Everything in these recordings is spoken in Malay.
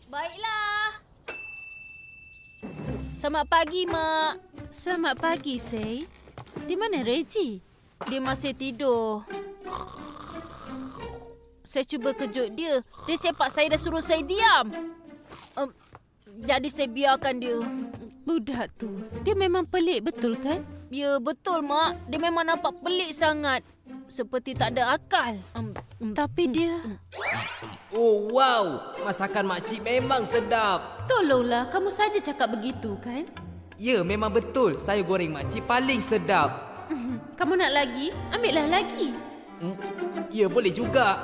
Baiklah. Selamat pagi, Mak. Selamat pagi, Say. Di mana Reggie? Dia masih tidur. Saya cuba kejut dia. Dia sepak saya dan suruh saya diam. Jadi saya biarkan dia. Budak tu, dia memang pelik betul kan? Ya, betul, Mak. Dia memang nampak pelik sangat. Seperti tak ada akal. Tapi dia... Oh, wow. Masakan makcik memang sedap. Tolonglah, kamu saja cakap begitu kan? Ya, memang betul. Saya goreng makcik paling sedap. Kamu nak lagi? Ambillah lagi. Ya, boleh juga.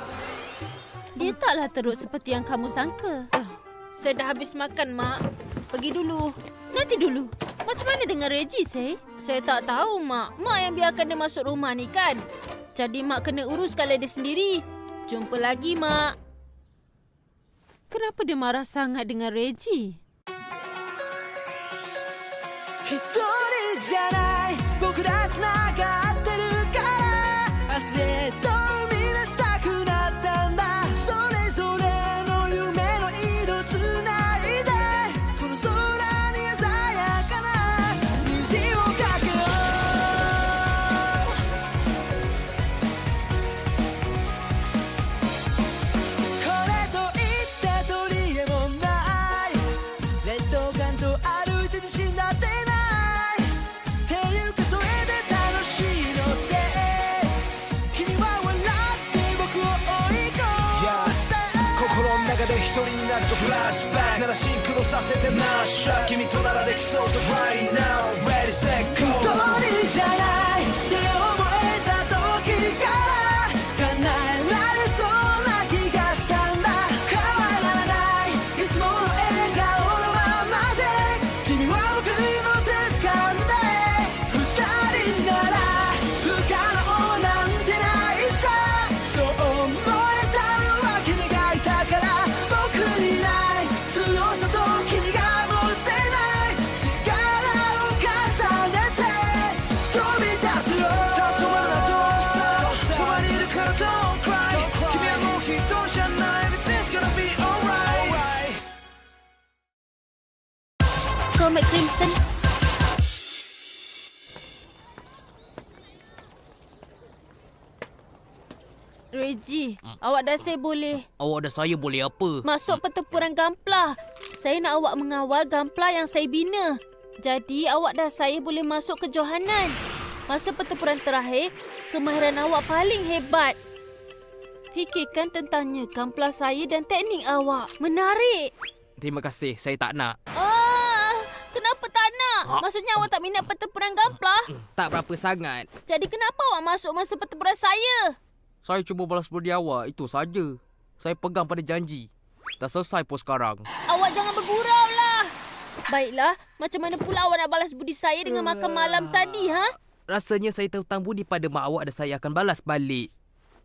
Dia taklah teruk seperti yang kamu sangka. Saya dah habis makan, Mak. Pergi dulu. Nanti dulu. Macam mana dengan Reggie, Say? Saya tak tahu, Mak. Mak yang biarkan dia masuk rumah ni kan? Jadi Mak kena uruskan dia sendiri. Jumpa lagi, Mak. Kenapa dia marah sangat dengan Reggie? 一人じゃない僕ら繋がってるから明日へと生み出したくなったんだそれぞれの夢の色繋いでこの空に鮮やかな虹をかけようこれといって取り柄もない劣等感と歩いて自信だって一人になるとフラッシュバックならシンクロさせてマッシュ君とならできそうさ Right now Ready set go 一人じゃないって思えた時から叶えられそうな気がしたんだ変わらないいつもの笑顔のままで君は僕の手掴んで二人なら不可能なんてないさそう思えたのは君がいたから僕にない強さと君が持ってない力を重ねて飛び立つよ黄昏のドースターそばにいるから Don't cry 君はもう一人じゃない Everything's gonna be alright Comet Crimson. Reggie, awak dan saya boleh Awak dan saya boleh apa? masuk pertempuran Gampla. Saya nak awak mengawal Gampla yang saya bina. Jadi awak dan saya boleh masuk ke Johanan. Masa pertempuran terakhir, kemahiran awak paling hebat. Fikirkan tentangnya Gampla saya dan teknik awak. Menarik. Terima kasih. Saya tak nak. Kenapa tak nak? Maksudnya awak tak minat pertempuran Gampla? Tak berapa sangat. Jadi kenapa awak masuk masa pertempuran saya? Saya cuma balas budi awak. Itu saja. Saya pegang pada janji. Dah selesai pun sekarang. Awak jangan bergurau lah. Baiklah, macam mana pula awak nak balas budi saya dengan makan malam tadi, ha? Rasanya saya terhutang budi pada mak awak dan saya akan balas balik.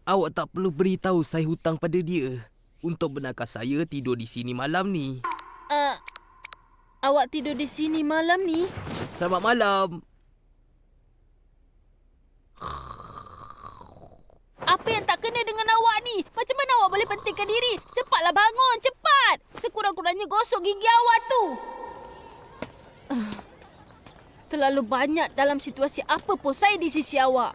Awak tak perlu beritahu saya hutang pada dia. Untuk benarkan saya tidur di sini malam ni. Awak tidur di sini malam ni? Selamat malam. Apa yang tak kena dengan awak ni? Macam mana awak boleh pentingkan diri? Cepatlah bangun, cepat! Sekurang-kurangnya gosok gigi awak tu. Terlalu banyak dalam situasi apa pun saya di sisi awak.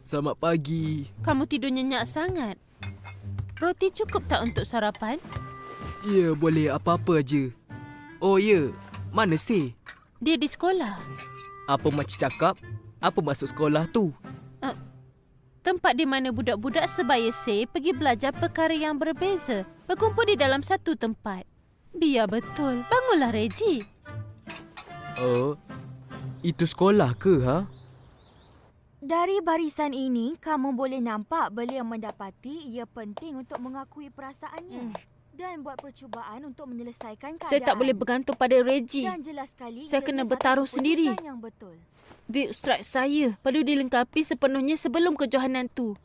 Selamat pagi. Kamu tidur nyenyak sangat. Roti cukup tak untuk sarapan? Ya, boleh apa-apa aja. Oh ya, mana si? Dia di sekolah. Apa makcik cakap? Apa masuk sekolah tu? Tempat di mana budak-budak sebaya Say pergi belajar perkara yang berbeza. Berkumpul di dalam satu tempat. Biar betul. Bangunlah, Reggie. Oh, itu sekolah ke, ha? Dari barisan ini, kamu boleh nampak beliau mendapati ia penting untuk mengakui perasaannya dan buat percubaan untuk menyelesaikan keadaan. Saya tak boleh bergantung pada Reggie. Dan jelas sekali Saya ia kena satu bertaruh keputusan sendiri. Yang betul. Big strike saya perlu dilengkapi sepenuhnya sebelum kejohanan tu.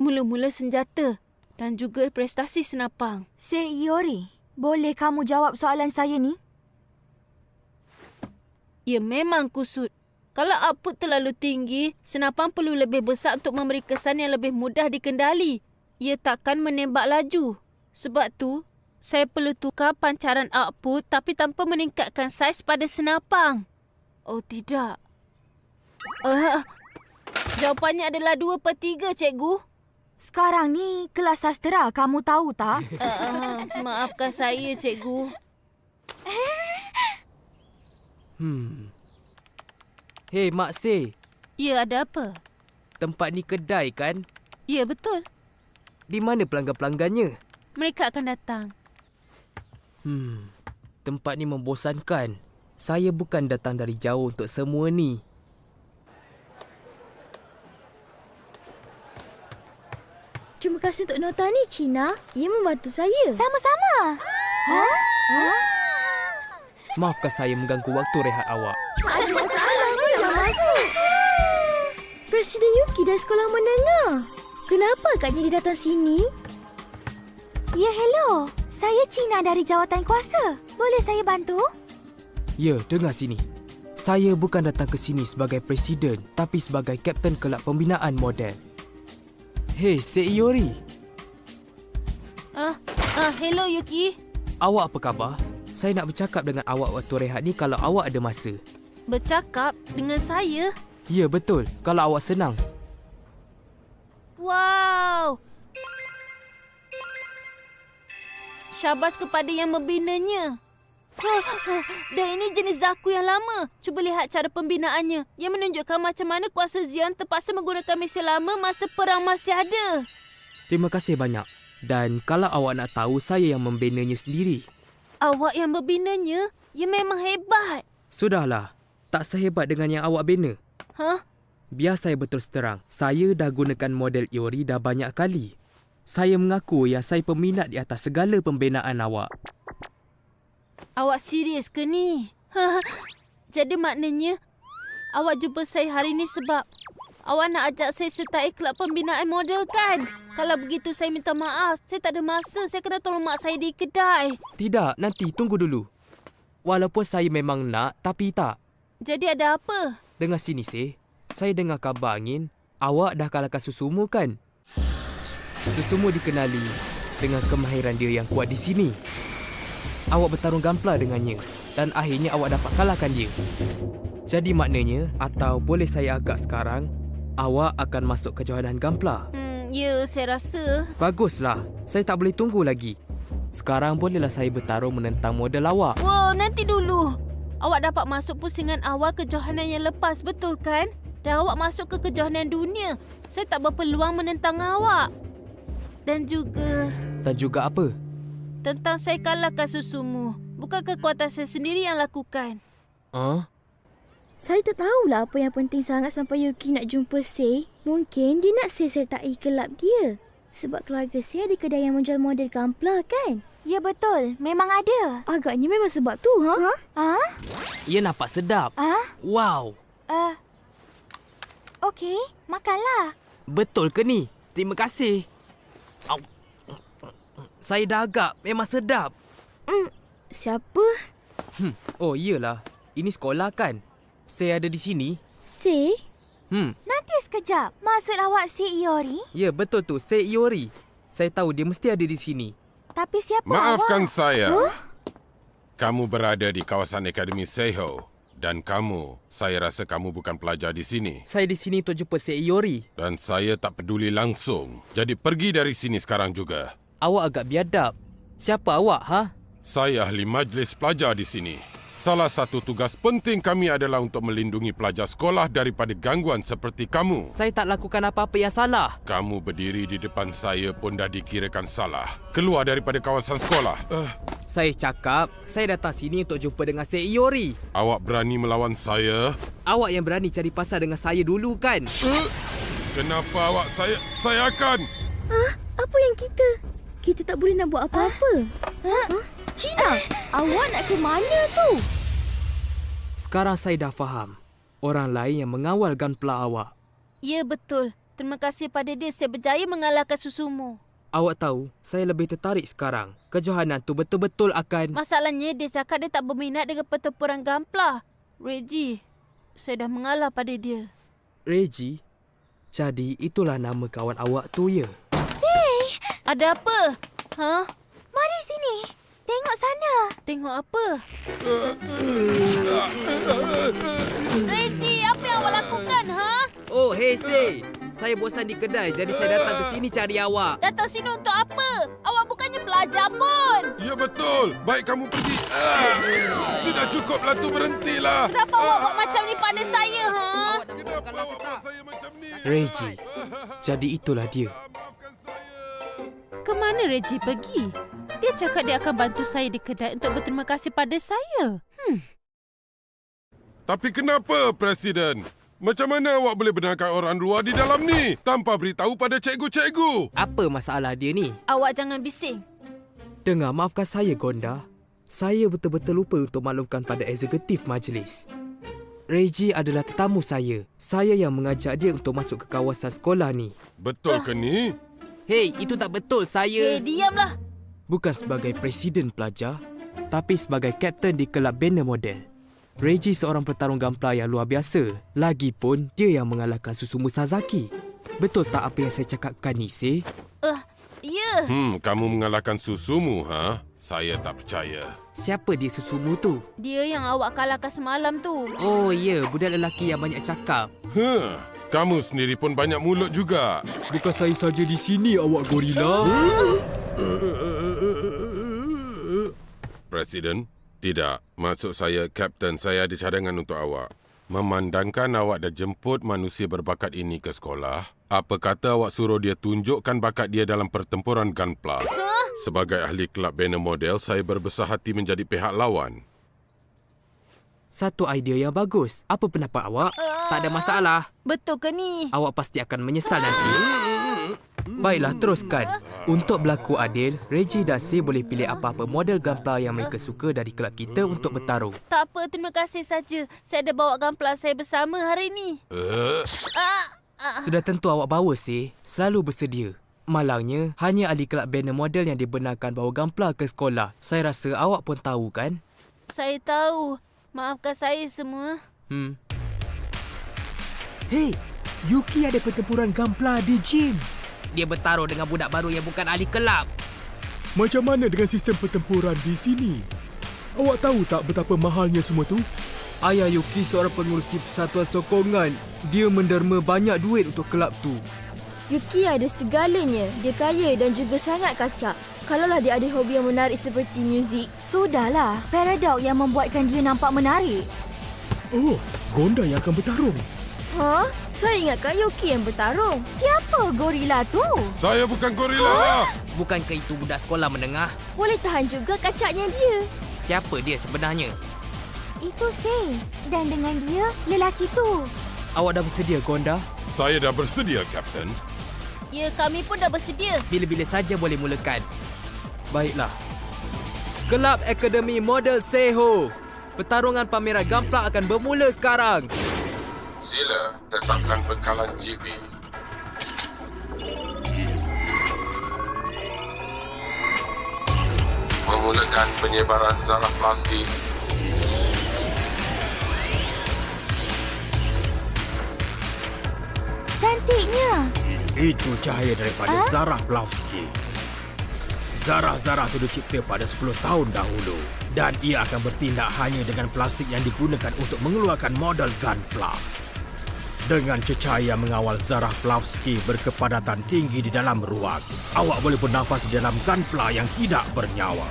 Mula-mula senjata dan juga prestasi senapang. Sayori, boleh kamu jawab soalan saya ni? Ya memang kusut. Kalau output terlalu tinggi, senapang perlu lebih besar untuk memberi kesan yang lebih mudah dikendali. Ia takkan menembak laju. Sebab tu, saya perlu tukar pancaran output tapi tanpa meningkatkan saiz pada senapang. Oh tidak. Jawapannya adalah 2/3, cikgu. Sekarang ni kelas sastera, kamu tahu tak? Maafkan saya, cikgu. Hei, Mak Se. Ya, ada apa? Tempat ni kedai kan? Ya, betul. Di mana pelanggan-pelanggannya? Mereka akan datang. Tempat ni membosankan. Saya bukan datang dari jauh untuk semua ni. Terima kasih untuk nota ni, Cina. Ia membantu saya. Sama-sama. Maafkan saya mengganggu waktu rehat awak. Tak ada masalah. Dah masuk. Presiden Yuki dari sekolah menengah. Kenapa agaknya dia datang sini? Ya, hello. Saya Cina dari jawatan kuasa. Boleh saya bantu? Ya, dengar sini. Saya bukan datang ke sini sebagai presiden, tapi sebagai kapten kelab pembinaan model. Hei, Seiyori. Hello, Yuki. Awak apa khabar? Saya nak bercakap dengan awak waktu rehat ni kalau awak ada masa. Bercakap dengan saya? Ya, betul. Kalau awak senang. Wow. Syabas kepada yang membinanya. Dan ini jenis Zaku yang lama. Cuba lihat cara pembinaannya. Yang menunjukkan macam mana kuasa Xian terpaksa menggunakan mesin lama masa perang masih ada. Terima kasih banyak. Dan kalau awak nak tahu, saya yang membinanya sendiri. Awak yang membinanya? Ya memang hebat. Sudahlah. Tak sehebat dengan yang awak bina. Biar saya betul terang. Saya dah gunakan model Iori dah banyak kali. Saya mengaku yang saya peminat di atas segala pembinaan awak. Awak serius ke ni? Jadi maknanya awak jumpa saya hari ni sebab awak nak ajak saya sertai kelab pembinaan model kan? Kalau begitu saya minta maaf. Saya tak ada masa. Saya kena tolong mak saya di kedai. Tidak, nanti tunggu dulu. Walaupun saya memang nak, tapi tak. Jadi ada apa? Dengar sini, Se. Saya dengar kabar angin. Awak dah kalahkan Susumu kan? Susumu dikenali dengan kemahiran dia yang kuat di sini. Awak bertarung gampla dengannya dan akhirnya awak dapat kalahkan dia. Jadi maknanya, atau boleh saya agak sekarang, awak akan masuk kejohanan gampla. Ya, saya rasa. Baguslah. Saya tak boleh tunggu lagi. Sekarang bolehlah saya bertarung menentang model awak. Wow, nanti dulu. Awak dapat masuk pusingan awal kejohanan yang lepas, betul kan? Dan awak masuk ke kejohanan dunia. Saya tak berpeluang menentang awak. Dan juga apa? Tentang saya kalahkan Susumu. Bukan kekuatan saya sendiri yang lakukan. Saya tak tahulah apa yang penting sangat sampai Yuki nak jumpa Sei. Mungkin dia nak Sei sertai kelab dia. Sebab keluarga Sei ada kedai yang menjual model gampla kan? Ya, betul. Memang ada. Agaknya memang sebab tu, Ia nampak sedap. Wow. Okey, makanlah. Betul ke ni? Terima kasih. Au. Saya dah agak. Memang sedap. Siapa? Oh, iyalah. Ini sekolah kan? Saya ada di sini. Sei? Nanti sekejap. Maksud awak si Iori? Ya, betul tu. Seiyori. Saya tahu dia mesti ada di sini. Tapi siapa Maafkan awak? saya. Kamu berada di kawasan Akademi Seiho. Dan saya rasa kamu bukan pelajar di sini. Saya di sini untuk jumpa Seiyori. Dan saya tak peduli langsung. Jadi pergi dari sini sekarang juga. Awak agak biadab. Siapa awak, Saya ahli majlis pelajar di sini. Salah satu tugas penting kami adalah untuk melindungi pelajar sekolah daripada gangguan seperti kamu. Saya tak lakukan apa-apa yang salah. Kamu berdiri di depan saya pun dah dikirakan salah. Keluar daripada kawasan sekolah. Saya cakap, saya datang sini untuk jumpa dengan Seiyori. Awak berani melawan saya? Awak yang berani cari pasal dengan saya dulu kan? Kenapa awak saya akan... Apa yang kita? Kita tak boleh nak buat apa-apa. Cina, awak nak ke mana tu? Sekarang saya dah faham. Orang lain yang mengawal gunpla awak. Ya, betul. Terima kasih pada dia saya berjaya mengalahkan Susumu. Awak tahu, saya lebih tertarik sekarang. Kejohanan tu betul-betul akan... Masalahnya dia cakap dia tak berminat dengan pertempuran gampla. Reggie, Saya dah mengalah pada dia. Reggie, jadi itulah nama kawan awak tu, ya? Ada apa? Ha? Mari sini. Tengok sana. Tengok apa? Reggie, apa yang awak lakukan, ha? Oh, hey, Say. Saya bosan di kedai, jadi saya datang ke sini cari awak. Datang sini untuk apa? Awak bukannya pelajar pun. Ya betul. Baik kamu pergi. Sudah cukuplah tu, berhentilah. Kenapa awak buat macam ni pada saya, ha? Kenapa awak buat saya macam ni? Reggie, jadi itulah dia. Maafkan saya. Kemana Reggie pergi? Dia cakap dia akan bantu saya di kedai untuk berterima kasih pada saya. Tapi kenapa, Presiden? Macam mana awak boleh benarkan orang luar di dalam ni tanpa beritahu pada cikgu-cikgu? Apa masalah dia ni? Awak jangan bising. Dengar, maafkan saya, Gonda. Saya betul-betul lupa untuk maklumkan pada eksekutif majlis. Reggie adalah tetamu saya. Saya yang mengajak dia untuk masuk ke kawasan sekolah ni. Betul ke ni? Hei, itu tak betul, saya... Diamlah. Bukan sebagai presiden pelajar, tapi sebagai kapten di kelab banner model. Reggie seorang petarung gampla yang luar biasa. Lagipun, dia yang mengalahkan Susumu Sasaki. Betul tak apa yang saya cakapkan ni, Say? Ya. Kamu mengalahkan Susumu, ha? Saya tak percaya. Siapa dia Susumu tu? Dia yang awak kalahkan semalam tu. Oh ya, budak lelaki yang banyak cakap. Kamu sendiri pun banyak mulut juga. Bukan saya saja di sini, awak gorila. Presiden, tidak. Maksud saya, Kapten, saya ada cadangan untuk awak. Memandangkan awak dah jemput manusia berbakat ini ke sekolah, apa kata awak suruh dia tunjukkan bakat dia dalam pertempuran Gunpla? Sebagai ahli kelab banner model, saya berbesar hati menjadi pihak lawan. Satu idea yang bagus. Apa pendapat awak? Tak ada masalah. Betul ke ni? Awak pasti akan menyesal nanti. Baiklah, teruskan. Untuk berlaku adil, Reggie dan Say boleh pilih apa-apa model gampla yang mereka suka dari kelab kita untuk bertarung. Tak apa, terima kasih saja. Saya ada bawa gampla saya bersama hari ni. Sudah tentu awak bawa, Say. Selalu bersedia. Malangnya, hanya ahli kelab banner model yang dibenarkan bawa gampla ke sekolah. Saya rasa awak pun tahu, kan? Saya tahu. Maafkan saya semua. Hei, Yuki ada pertempuran gampla di gym. Dia bertaruh dengan budak baru yang bukan ahli kelab. Macam mana dengan sistem pertempuran di sini? Awak tahu tak betapa mahalnya semua tu? Ayah Yuki seorang pengurusi persatuan sokongan. Dia menderma banyak duit untuk kelab tu. Yuki ada segalanya. Dia kaya dan juga sangat kacak. Kalaulah dia ada hobi yang menarik seperti muzik. Sudahlah, Paradox yang membuatkan dia nampak menarik. Oh, Gonda yang akan bertarung. Ha? Saya ingatkan Yuki yang bertarung. Siapa gorila tu? Saya bukan gorila. Bukankah itu budak sekolah menengah? Boleh tahan juga kacaknya dia. Siapa dia sebenarnya? Itu Say. Dan dengan dia, lelaki tu. Awak dah bersedia, Gonda? Saya dah bersedia, Kapten. Ya, kami pun dah bersedia. Bila-bila saja boleh mulakan. Baiklah. Kelab Akademi Model Seho. Pertarungan pameran gampla akan bermula sekarang. Sila tetapkan bekalan GP. Memulakan penyebaran zarah plastik. Cantiknya. Itu cahaya daripada Zarah Blavsky. Zarah-zarah itu dicipta pada 10 tahun dahulu. Dan ia akan bertindak hanya dengan plastik yang digunakan untuk mengeluarkan model Gunpla. Dengan cecair yang mengawal Zarah Blavsky berkepadatan tinggi di dalam ruang, awak boleh bernafas di dalam Gunpla yang tidak bernyawa.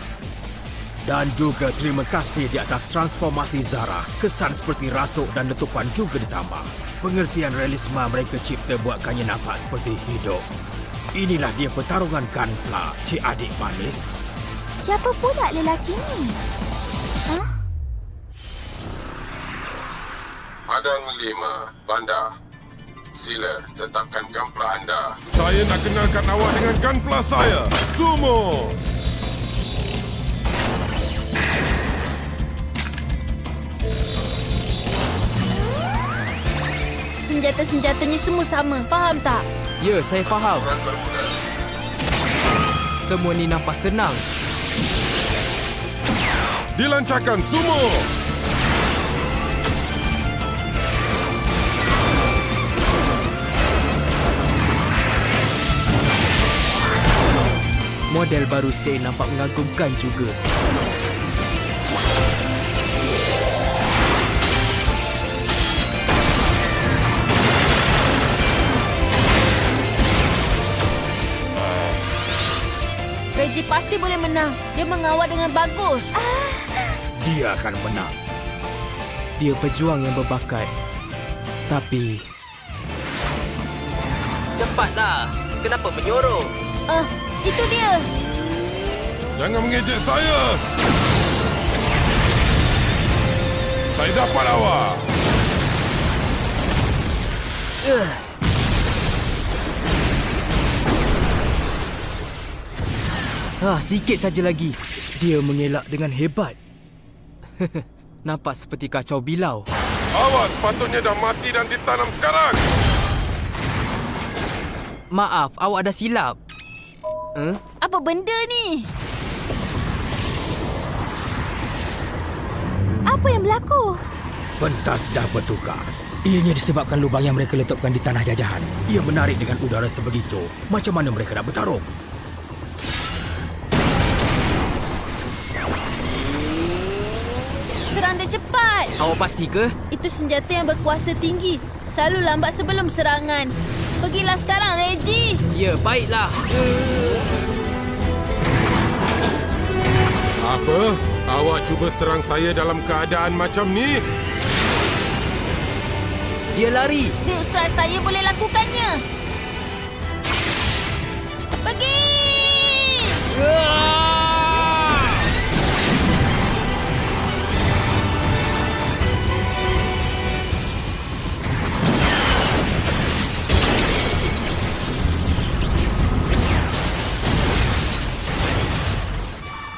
Dan juga terima kasih di atas transformasi Zarah. Kesan seperti rasuk dan letupan juga ditambah. Pengertian realisme mereka cipta buatkannya nampak seperti hidup. Inilah dia pertarungan Gunpla, cik adik manis. Siapa pula lelaki ni? Padang 5, Bandar. Sila tetapkan Gunpla anda. Saya nak kenalkan awak dengan Gunpla saya, Sumo. Senjata-senjatanya semua sama. Faham tak? Ya, saya faham. Orang bermula. Semua ni nampak senang. Dilancarkan Sumo. Model baru Sei nampak mengagumkan juga. Reggie pasti boleh menang. Dia mengawal dengan bagus. Dia akan menang. Dia pejuang yang berbakat. Tapi... Cepatlah! Kenapa menyorong? Itu dia. Jangan mengejek saya. Saya dapat awak. Sikit saja lagi. Dia mengelak dengan hebat. Nampak seperti kacau bilau. Awak sepatutnya dah mati dan ditanam sekarang. Maaf, awak dah silap. Apa benda ni? Apa yang berlaku? Pentas dah bertukar. Ianya disebabkan lubang yang mereka letakkan di tanah jajahan. Ia menarik dengan udara sebegitu. Macam mana mereka nak bertarung? Serang dia cepat. Awak pasti ke? Itu senjata yang berkuasa tinggi. Selalu lambat sebelum serangan. Pergilah sekarang, Reggie. Ya, baiklah. Apa? Awak cuba serang saya dalam keadaan macam ni? Dia lari. Big Strike saya boleh lakukannya. Pergi!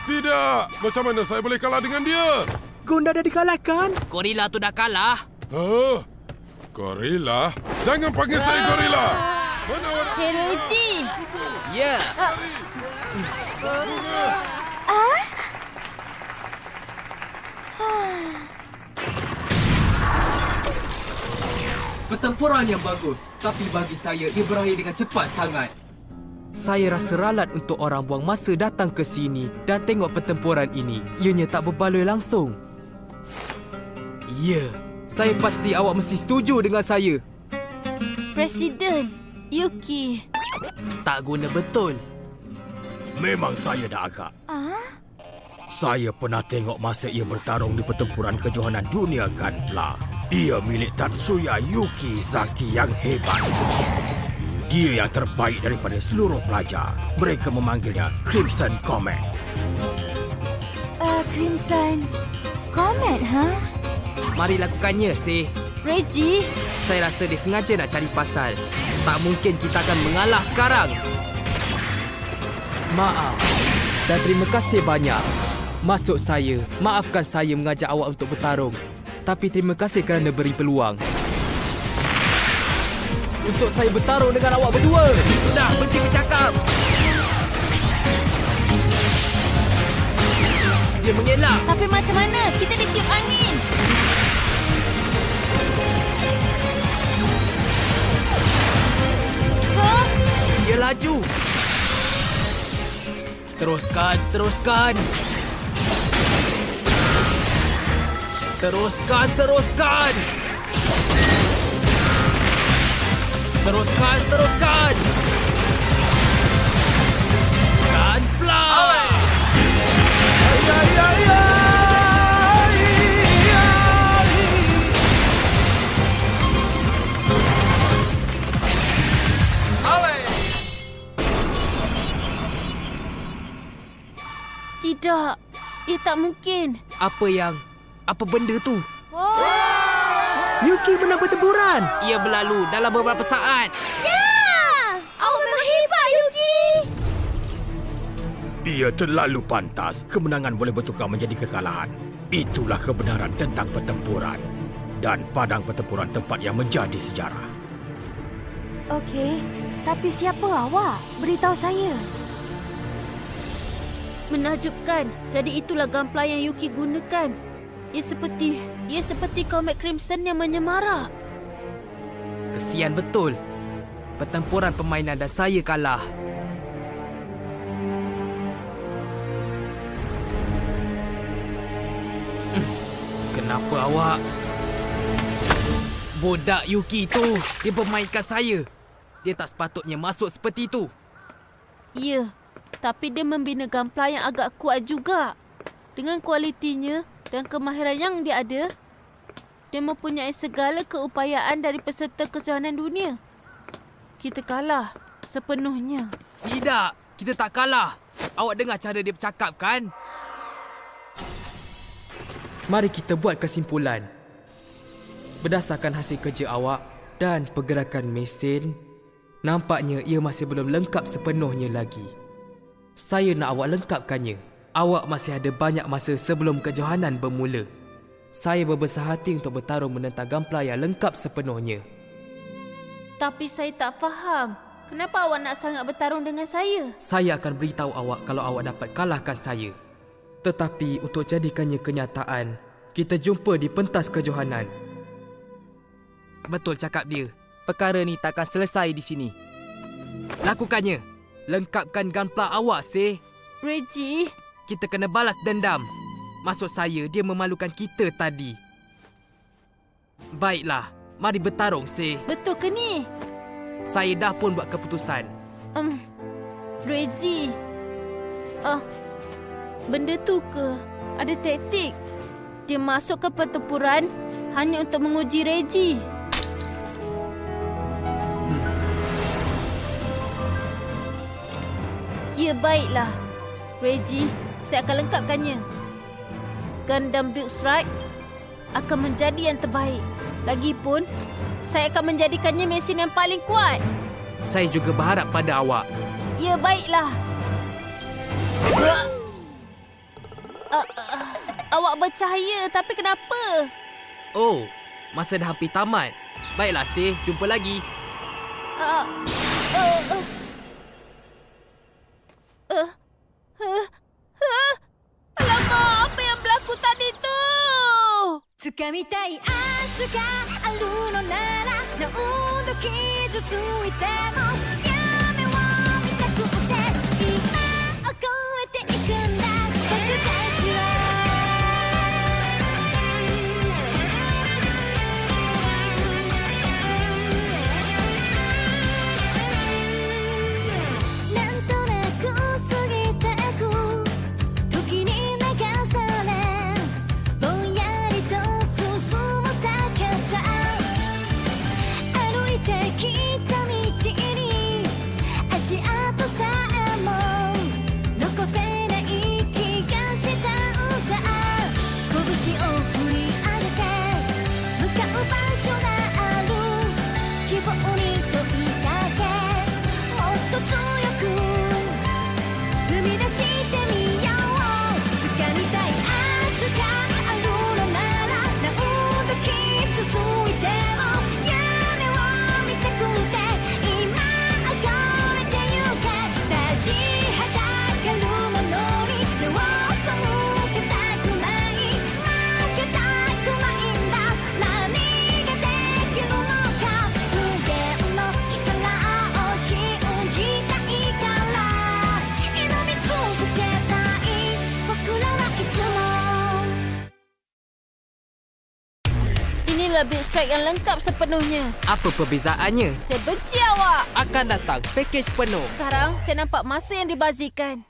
Tidak! Macam mana saya boleh kalah dengan dia? Gunda dah dikalahkan. Gorila tu dah kalah. Gorila? Jangan panggil saya gorila! Mana orang? Hey, Reggie. Ya. Pertempuran yang bagus. Tapi bagi saya, ia berakhir dengan cepat sangat. Saya rasa ralat untuk orang buang masa datang ke sini dan tengok pertempuran ini. Ianya tak berbaloi langsung. Ya, saya pasti awak mesti setuju dengan saya. Presiden Yuki. Tak guna betul. Memang saya dah agak. Saya pernah tengok masa ia bertarung di pertempuran kejohanan dunia Gunpla. Ia milik Tatsuya Yuki Zaki yang hebat. Dia yang terbaik daripada seluruh pelajar. Mereka memanggilnya Crimson Comet. Crimson Comet, ha? Mari lakukannya, Sei. Reggie. Saya rasa dia sengaja nak cari pasal. Tak mungkin kita akan mengalah sekarang. Maaf. Dan terima kasih banyak. Maksud saya, maafkan saya mengajak awak untuk bertarung. Tapi terima kasih kerana beri peluang. Untuk saya bertarung dengan awak berdua. Sudah, berhenti bercakap. Dia mengelak. Tapi macam mana? Kita ditiup angin. Dia laju. Teruskan, teruskan. Teruskan, teruskan. Teruskan, teruskan. Gunpla. Tidak. Ia tak mungkin. Apa benda tu? Yuki menang pertempuran. Ia berlalu dalam beberapa saat. Awak memang hebat, Yuki. Ia terlalu pantas. Kemenangan boleh bertukar menjadi kekalahan. Itulah kebenaran tentang pertempuran. Dan padang pertempuran tempat yang menjadi sejarah. Okey, tapi siapa awak? Beritahu saya. Menakjubkan. Jadi itulah Gunpla yang Yuki gunakan. Ia seperti Comet Crimson yang menyemarak. Kesian betul. Pertempuran permainan dan saya kalah. Kenapa awak? Budak Yuki tu, dia bermainkan saya. Dia tak sepatutnya masuk seperti itu. Ya, tapi dia membina Gunpla yang agak kuat juga. Dengan kualitinya dan kemahiran yang dia ada, dia mempunyai segala keupayaan dari peserta kejohanan dunia. Kita kalah sepenuhnya. Tidak, kita tak kalah. Awak dengar cara dia bercakap kan? Mari kita buat kesimpulan. Berdasarkan hasil kerja awak dan pergerakan mesin, nampaknya ia masih belum lengkap sepenuhnya lagi. Saya nak awak lengkapkannya. Awak masih ada banyak masa sebelum kejohanan bermula. Saya berbesar hati untuk bertarung menentang Gunpla yang lengkap sepenuhnya. Tapi saya tak faham. Kenapa awak nak sangat bertarung dengan saya? Saya akan beritahu awak kalau awak dapat kalahkan saya. Tetapi untuk jadikannya kenyataan, kita jumpa di pentas kejohanan. Betul cakap dia. Perkara ni takkan selesai di sini. Lakukannya. Lengkapkan Gunpla awak, Seh. Reggie, Kita kena balas dendam. Maksud saya, dia memalukan kita tadi. Baiklah, mari bertarung, Seh. betul ke ni? Saya dah pun buat keputusan. Reggie. Benda tu ke? Ada taktik. Dia masuk ke pertempuran hanya untuk menguji Reggie. Ya, baiklah. Reggie, saya akan lengkapkannya. Gundam Build Strike akan menjadi yang terbaik. Lagipun, saya akan menjadikannya mesin yang paling kuat. Saya juga berharap pada awak. Ya, baiklah. Awak bercahaya, tapi kenapa? Oh, masa dah hampir tamat. Baiklah, Seh. Jumpa lagi. Alamak, apa yang berlaku tadi tu? 掴みたい明日があるのなら何度傷ついても夢を見たくて今を越えていくんだ僕たちはなんとなく過ぎてく時に流されぼんやりと進むだけじゃ歩いてきた道に足跡さえも残せない気がしたんだ拳を振り上げて向かう場所がある希望に問いかけもっと強く踏み出してみよう掴みたい明日があるのなら何度傷ついても夢を見たくて今憧れてゆけ立ちはだかるものに手を背けたくない負けたくないんだ何ができるのか無限の力を信じたいから挑み続けたい僕らはいつもInilah Build Strike yang lengkap sepenuhnya. Apa perbezaannya? Saya benci awak. Akan datang pakej penuh. Sekarang saya nampak masa yang dibazirkan.